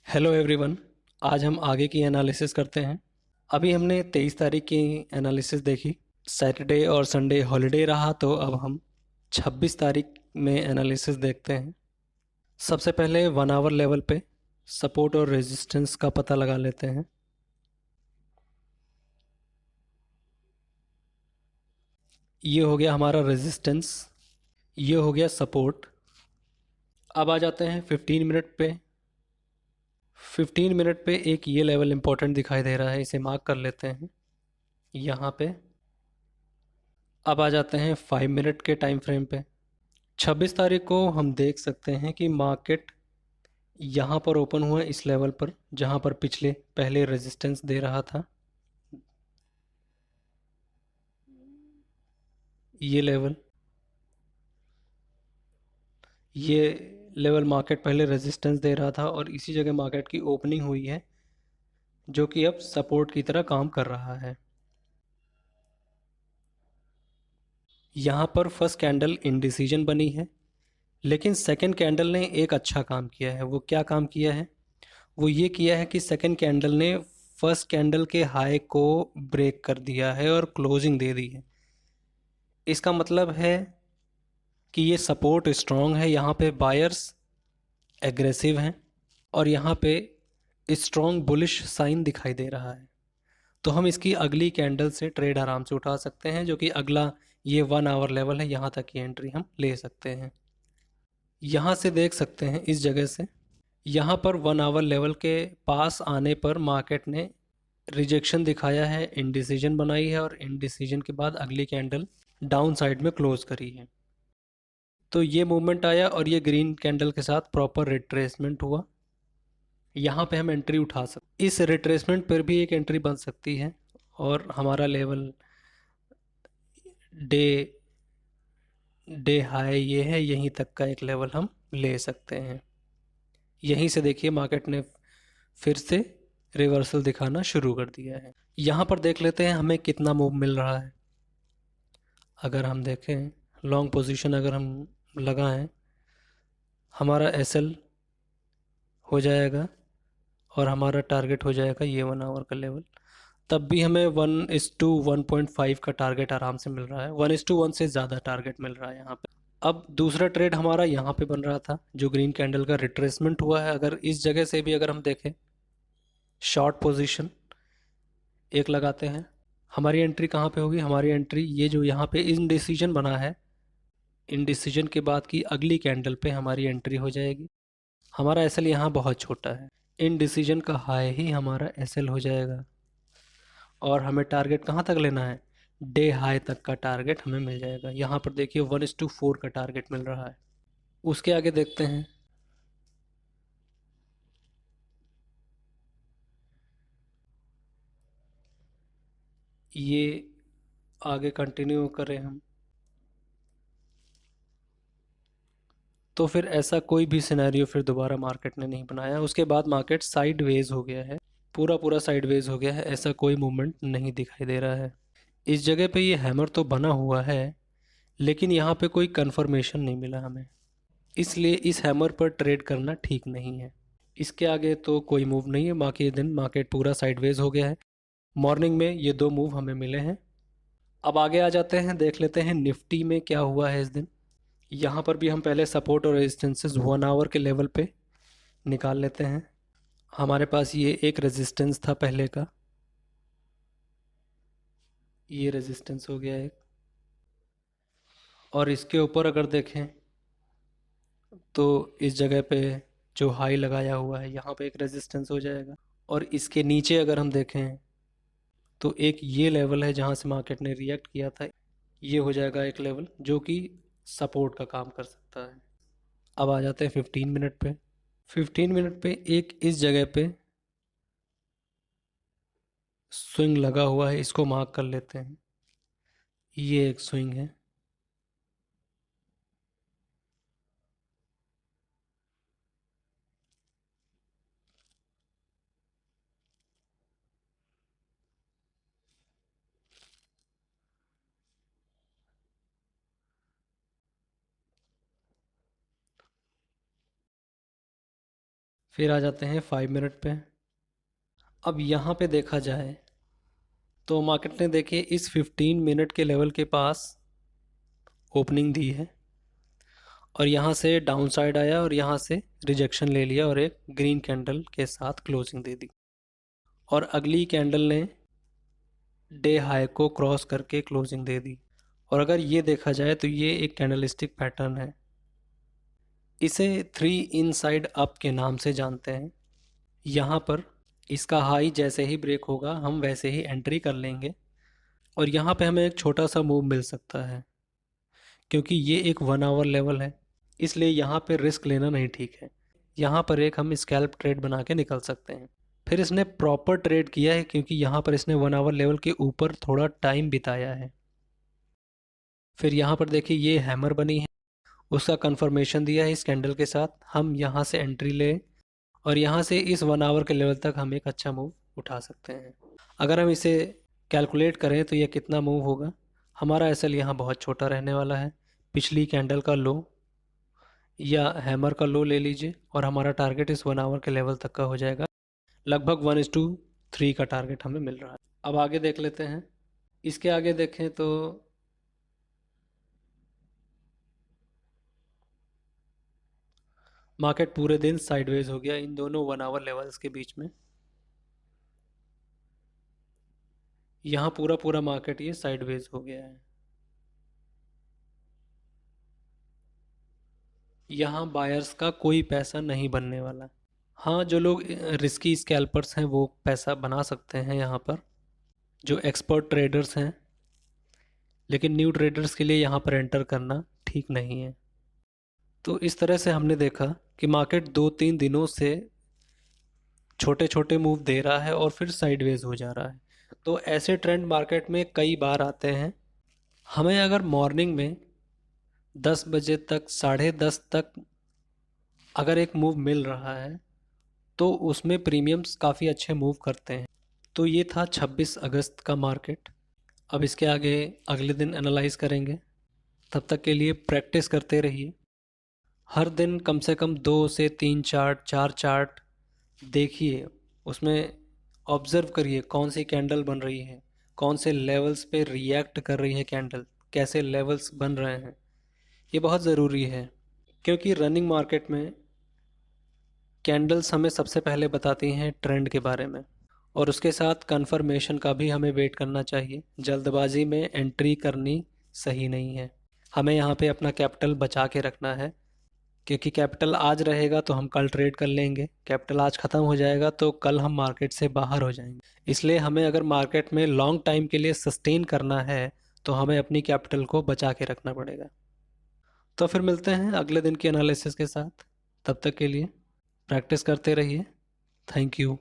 Hello everyone. आज हम आगे की एनालिसिस करते हैं। अभी हमने 23 तारीख की एनालिसिस देखी। सैटरडे और संडे हॉलिडे रहा, तो अब हम 26 तारीख में एनालिसिस देखते हैं। सबसे पहले 1 आवर लेवल पे सपोर्ट और रेजिस्टेंस का पता लगा लेते हैं। ये हो गया हमारा रेजिस्टेंस, ये हो गया सपोर्ट। अब आ जाते हैं 15 मिनट पे। 15 मिनट पे एक ये लेवल इंपॉर्टेंट दिखाई दे रहा है, इसे मार्क कर लेते हैं यहाँ पे। अब आ जाते हैं 5 मिनट के टाइम फ्रेम पे। 26 तारीख को हम देख सकते हैं कि मार्केट यहाँ पर ओपन हुआ है, इस लेवल पर जहाँ पर पिछले पहले रेजिस्टेंस दे रहा था। ये लेवल, ये लेवल मार्केट पहले रेजिस्टेंस दे रहा था और इसी जगह मार्केट की ओपनिंग हुई है, जो कि अब सपोर्ट की तरह काम कर रहा है। यहाँ पर फर्स्ट कैंडल इनडिसीजन बनी है, लेकिन सेकंड कैंडल ने एक अच्छा काम किया है। वो क्या काम किया है? वो ये किया है कि सेकंड कैंडल ने फर्स्ट कैंडल के हाई को ब्रेक कर दिया है और क्लोजिंग दे दी है। इसका मतलब है कि ये सपोर्ट स्ट्रांग है, यहाँ पे बायर्स एग्रेसिव हैं और यहाँ पे स्ट्रांग बुलिश साइन दिखाई दे रहा है। तो हम इसकी अगली कैंडल से ट्रेड आराम से उठा सकते हैं, जो कि अगला ये 1 आवर लेवल है, यहाँ तक की एंट्री हम ले सकते हैं। यहाँ से देख सकते हैं, इस जगह से यहाँ पर 1 आवर लेवल के पास आने पर मार्केट ने रिजेक्शन दिखाया है, इनडिसीजन बनाई है और इनडिसीजन के बाद अगली कैंडल डाउन साइड में क्लोज करी है। तो ये मूवमेंट आया और ये ग्रीन कैंडल के साथ प्रॉपर रिट्रेसमेंट हुआ। यहाँ पे हम एंट्री उठा सकते, इस रिट्रेसमेंट पर भी एक एंट्री बन सकती है और हमारा लेवल डे डे हाई ये है, यहीं तक का एक लेवल हम ले सकते हैं। यहीं से देखिए मार्केट ने फिर से रिवर्सल दिखाना शुरू कर दिया है। यहाँ पर देख लेते हैं हमें कितना मूव मिल रहा है। अगर हम देखें लॉन्ग पोजीशन अगर हम लगाएं, हमारा एसएल हो जाएगा और हमारा टारगेट हो जाएगा ये 1 आवर का लेवल। तब भी हमें 1:1.5 का टारगेट आराम से मिल रहा है, 1:1 से ज़्यादा टारगेट मिल रहा है यहाँ पे। अब दूसरा ट्रेड हमारा यहाँ पे बन रहा था, जो ग्रीन कैंडल का रिट्रेसमेंट हुआ है। अगर इस जगह से भी अगर हम देखें, शॉर्ट पोजीशन एक लगाते हैं, हमारी एंट्री कहाँ पे होगी? हमारी एंट्री ये जो यहाँ पे इनडिसीजन बना है, इनडिसीजन के बाद की अगली कैंडल पे हमारी एंट्री हो जाएगी। हमारा एसएल यहाँ बहुत छोटा है, इनडिसीजन का हाई ही हमारा एसएल हो जाएगा और हमें टारगेट कहाँ तक लेना है? डे हाई तक का टारगेट हमें मिल जाएगा। यहाँ पर देखिए 1:4 का टारगेट मिल रहा है। उसके आगे देखते हैं, ये आगे कंटिन्यू करें हम, तो फिर ऐसा कोई भी सिनेरियो फिर दोबारा मार्केट ने नहीं बनाया। उसके बाद मार्केट साइडवेज हो गया है, पूरा पूरा साइडवेज हो गया है, ऐसा कोई मूवमेंट नहीं दिखाई दे रहा है। इस जगह पे ये हैमर तो बना हुआ है, लेकिन यहाँ पे कोई कंफर्मेशन नहीं मिला हमें, इसलिए इस हैमर पर ट्रेड करना ठीक नहीं है। इसके आगे तो कोई मूव नहीं है, बाकी दिन मार्केट पूरा साइडवेज हो गया है। मॉर्निंग में ये दो मूव हमें मिले हैं। अब आगे आ जाते हैं, देख लेते हैं निफ्टी में क्या हुआ है इस दिन। यहाँ पर भी हम पहले सपोर्ट और रेजिस्टेंसेस 1 आवर के लेवल पे निकाल लेते हैं। हमारे पास ये एक रेजिस्टेंस था पहले का, ये रेजिस्टेंस हो गया एक, और इसके ऊपर अगर देखें तो इस जगह पे जो हाई लगाया हुआ है यहाँ पे एक रेजिस्टेंस हो जाएगा। और इसके नीचे अगर हम देखें तो एक ये लेवल है जहाँ से मार्केट ने रिएक्ट किया था, ये हो जाएगा एक लेवल जो कि सपोर्ट का काम कर सकता है। अब आ जाते हैं 15 मिनट पे। 15 मिनट पे एक इस जगह पे स्विंग लगा हुआ है, इसको मार्क कर लेते हैं। ये एक स्विंग है। फिर आ जाते हैं 5 मिनट पे। अब यहाँ पे देखा जाए तो मार्केट ने देखिए इस 15 मिनट के लेवल के पास ओपनिंग दी है और यहाँ से डाउन साइड आया और यहाँ से रिजेक्शन ले लिया और एक ग्रीन कैंडल के साथ क्लोजिंग दे दी और अगली कैंडल ने डे हाई को क्रॉस करके क्लोजिंग दे दी। और अगर ये देखा जाए तो ये एक कैंडलस्टिक पैटर्न है, इसे 3 इनसाइड अप के नाम से जानते हैं। यहाँ पर इसका हाई जैसे ही ब्रेक होगा हम वैसे ही एंट्री कर लेंगे और यहाँ पे हमें एक छोटा सा मूव मिल सकता है क्योंकि ये एक 1 आवर लेवल है, इसलिए यहाँ पे रिस्क लेना नहीं ठीक है। यहाँ पर एक हम स्कैल्प ट्रेड बना के निकल सकते हैं। फिर इसने प्रॉपर ट्रेड किया है क्योंकि यहाँ पर इसने 1 आवर लेवल के ऊपर थोड़ा टाइम बिताया है। फिर यहाँ पर देखिए ये हैमर बनी है, उसका कंफर्मेशन दिया है इस कैंडल के साथ। हम यहाँ से एंट्री लें और यहाँ से इस 1 आवर के लेवल तक हम एक अच्छा मूव उठा सकते हैं। अगर हम इसे कैलकुलेट करें तो ये कितना मूव होगा, हमारा एसएल यहाँ बहुत छोटा रहने वाला है। पिछली कैंडल का लो या हैमर का लो ले लीजिए और हमारा टारगेट इस 1 आवर के लेवल तक का हो जाएगा। लगभग 1:3 का टारगेट हमें मिल रहा है। अब आगे देख लेते हैं। इसके आगे देखें तो मार्केट पूरे दिन साइडवेज हो गया इन दोनों 1 आवर लेवल्स के बीच में। यहाँ पूरा पूरा मार्केट ये साइडवेज हो गया है। यहाँ बायर्स का कोई पैसा नहीं बनने वाला। हाँ, जो लोग रिस्की स्कैल्पर्स हैं वो पैसा बना सकते हैं यहाँ पर, जो एक्सपर्ट ट्रेडर्स हैं, लेकिन न्यू ट्रेडर्स के लिए यहाँ पर एंटर करना ठीक नहीं है। तो इस तरह से हमने देखा कि मार्केट 2-3 दिनों से छोटे छोटे मूव दे रहा है और फिर साइडवेज हो जा रहा है। तो ऐसे ट्रेंड मार्केट में कई बार आते हैं। हमें अगर मॉर्निंग में 10 बजे तक 10:30 तक अगर एक मूव मिल रहा है तो उसमें प्रीमियम्स काफ़ी अच्छे मूव करते हैं। तो ये था 26 अगस्त का मार्केट। अब इसके आगे अगले दिन एनालाइज करेंगे। तब तक के लिए प्रैक्टिस करते रहिए। हर दिन कम से कम 2 से 3 चार्ट 4 चार्ट देखिए, उसमें ऑब्ज़र्व करिए कौन सी कैंडल बन रही है, कौन से लेवल्स पे रिएक्ट कर रही है कैंडल, कैसे लेवल्स बन रहे हैं। ये बहुत ज़रूरी है क्योंकि रनिंग मार्केट में कैंडल्स हमें सबसे पहले बताती हैं ट्रेंड के बारे में और उसके साथ कंफर्मेशन का भी हमें वेट करना चाहिए। जल्दबाजी में एंट्री करनी सही नहीं है। हमें यहाँ पे अपना कैपिटल बचा के रखना है क्योंकि कैपिटल आज रहेगा तो हम कल ट्रेड कर लेंगे, कैपिटल आज ख़त्म हो जाएगा तो कल हम मार्केट से बाहर हो जाएंगे। इसलिए हमें अगर मार्केट में लॉन्ग टाइम के लिए सस्टेन करना है तो हमें अपनी कैपिटल को बचा के रखना पड़ेगा। तो फिर मिलते हैं अगले दिन के एनालिसिस के साथ। तब तक के लिए प्रैक्टिस करते रहिए। Thank you.